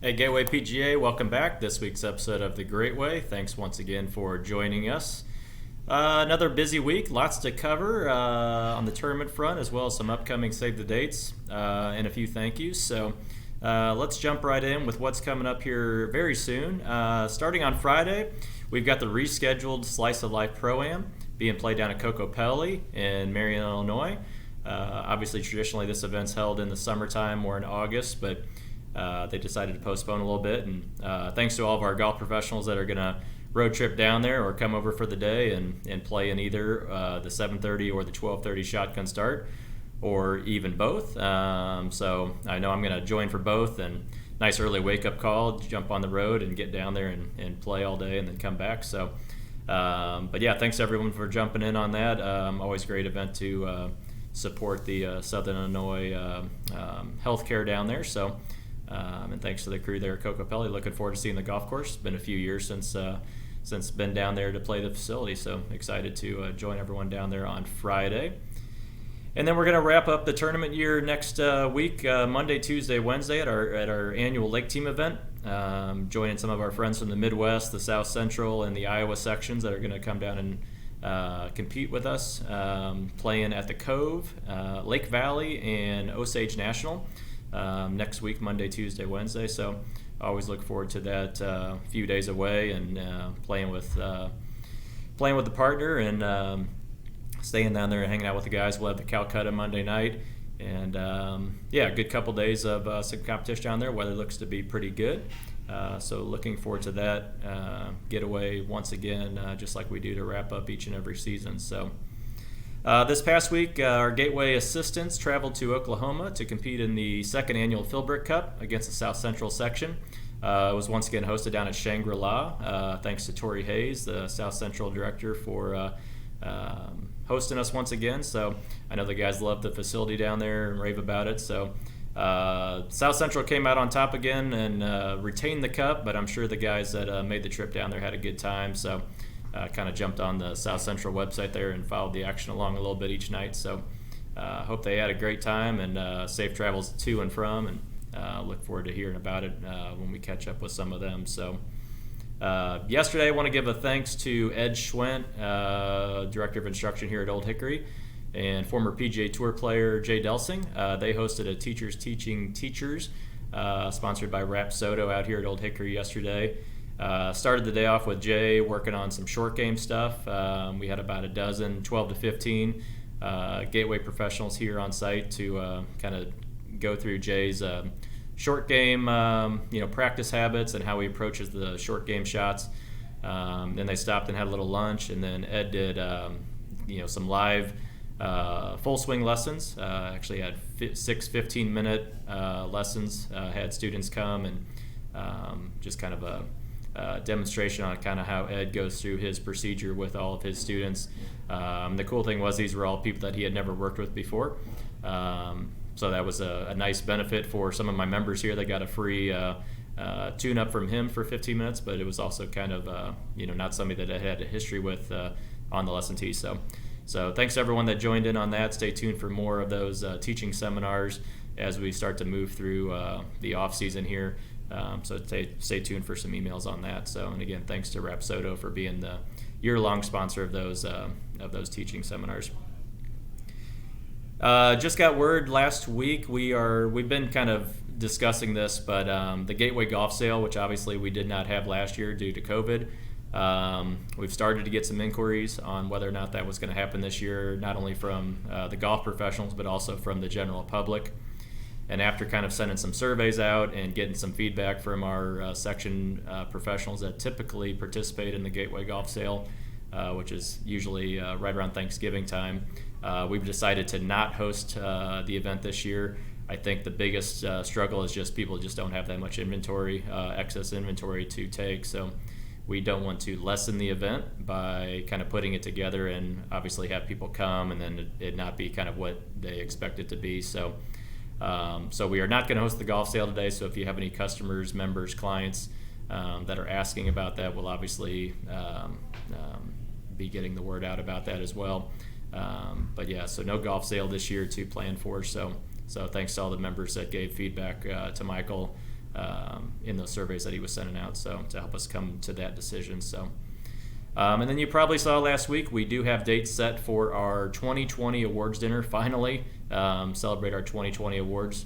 Hey, Gateway PGA, welcome back. This week's episode of the GREATWAY. Thanks once again for joining us. Another busy week, lots to cover on the tournament front, as well as some upcoming save the dates and a few thank yous. So let's jump right in with what's coming up here very soon. Starting on Friday, we've got the rescheduled Slice of Life ProAm being played down at Kokopelli in Marion, Illinois. Obviously, traditionally, this event's held in the summertime or in August, but they decided to postpone a little bit, and thanks to all of our golf professionals that are going to road trip down there or come over for the day and play in either the 7:30 or the 12:30 shotgun start, or even both. So I know I'm going to join for both, and nice early wake-up call, jump on the road and get down there and play all day and then come back. So, but yeah, thanks everyone for jumping in on that. Always a great event to support the Southern Illinois healthcare down there. So. And thanks to the crew there at Kokopelli. Looking forward to seeing the golf course. It's been a few years since been down there to play the facility, so excited to join everyone down there on Friday. And then we're going to wrap up the tournament year next week, Monday, Tuesday, Wednesday at our annual Lake Team event. Joining some of our friends from the Midwest, the South Central, and the Iowa sections that are going to come down and compete with us, playing at the Cove, Lake Valley, and Osage National. Next week, Monday, Tuesday, Wednesday. So I always look forward to that few days away and playing with the partner and staying down there and hanging out with the guys. We'll have the Calcutta Monday night. And yeah, a good couple days of some competition down there. Weather looks to be pretty good. So looking forward to that getaway once again, just like we do to wrap up each and every season. So. This past week, our Gateway assistants traveled to Oklahoma to compete in the second annual Philbrick Cup against the South Central section. It was once again hosted down at Shangri-La. Thanks to Tori Hayes, the South Central director, for hosting us once again. So I know the guys love the facility down there and rave about it. So South Central came out on top again and retained the cup, but I'm sure the guys that made the trip down there had a good time. So. Kind of jumped on the South Central website there and followed the action along a little bit each night. So hope they had a great time and safe travels to and from, and look forward to hearing about it when we catch up with some of them. So yesterday I want to give a thanks to Ed Schwent, Director of Instruction here at Old Hickory, and former PGA Tour player Jay Delsing. They hosted a Teachers Teaching Teachers sponsored by Rapsodo out here at Old Hickory yesterday. Started the day off with Jay working on some short game stuff. We had about a dozen, 12 to 15 Gateway professionals here on site to kind of go through Jay's short game practice habits and how he approaches the short game shots. Then they stopped and had a little lunch, and then Ed did some live full swing lessons. Actually had 6 15-minute lessons, had students come and just kind of a demonstration on kind of how Ed goes through his procedure with all of his students. The cool thing was these were all people that he had never worked with before. So that was a nice benefit for some of my members here. They got a free tune-up from him for 15 minutes, but it was also kind of not somebody that I had a history with on the lesson tee. So thanks to everyone that joined in on that. Stay tuned for more of those teaching seminars as we start to move through the off-season here. So stay tuned for some emails on that. So, and again, thanks to Rapsodo for being the year-long sponsor of those teaching seminars. Just got word last week. We've been kind of discussing this, but the Gateway Golf Sale, which obviously we did not have last year due to COVID, we've started to get some inquiries on whether or not that was going to happen this year, not only from the golf professionals, but also from the general public. And after kind of sending some surveys out and getting some feedback from our section professionals that typically participate in the Gateway Golf Sale, which is usually right around Thanksgiving time, we've decided to not host the event this year. I think the biggest struggle is just people just don't have that much inventory, excess inventory to take. So we don't want to lessen the event by kind of putting it together and obviously have people come and then it not be kind of what they expect it to be. So we are not going to host the golf sale today. So if you have any customers, members, clients that are asking about that, we'll obviously be getting the word out about that as well. But yeah, so no golf sale this year to plan for. So thanks to all the members that gave feedback to Michael in those surveys that he was sending out, so to help us come to that decision. So, and then you probably saw last week we do have dates set for our 2020 awards dinner. Finally, celebrate our 2020 awards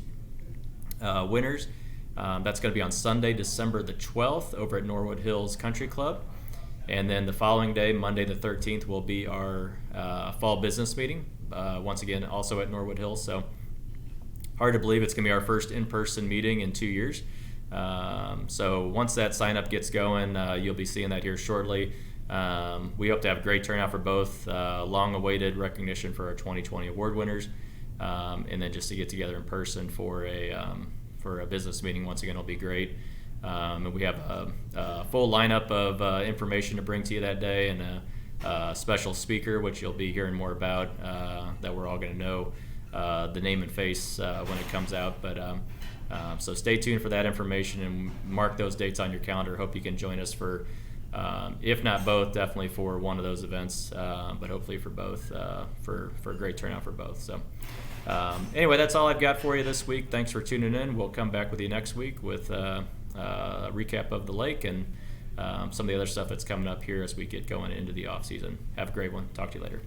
winners. That's going to be on Sunday, December the 12th, over at Norwood Hills Country Club. And then the following day, Monday the 13th, will be our fall business meeting. Once again, also at Norwood Hills. So hard to believe it's going to be our first in-person meeting in 2 years. So once that sign-up gets going, you'll be seeing that here shortly. We hope to have great turnout for both, long-awaited recognition for our 2020 award winners, and then just to get together in person for a business meeting. Once again, will be great. And we have a full lineup of information to bring to you that day, and a special speaker, which you'll be hearing more about, that we're all going to know the name and face when it comes out. But so stay tuned for that information and mark those dates on your calendar. Hope you can join us for, if not both, definitely for one of those events, but hopefully for both, for a great turnout for both. So anyway, that's all I've got for you this week. Thanks for tuning in. We'll come back with you next week with a recap of the lake and some of the other stuff that's coming up here as we get going into the off season. Have a great one. Talk to you later.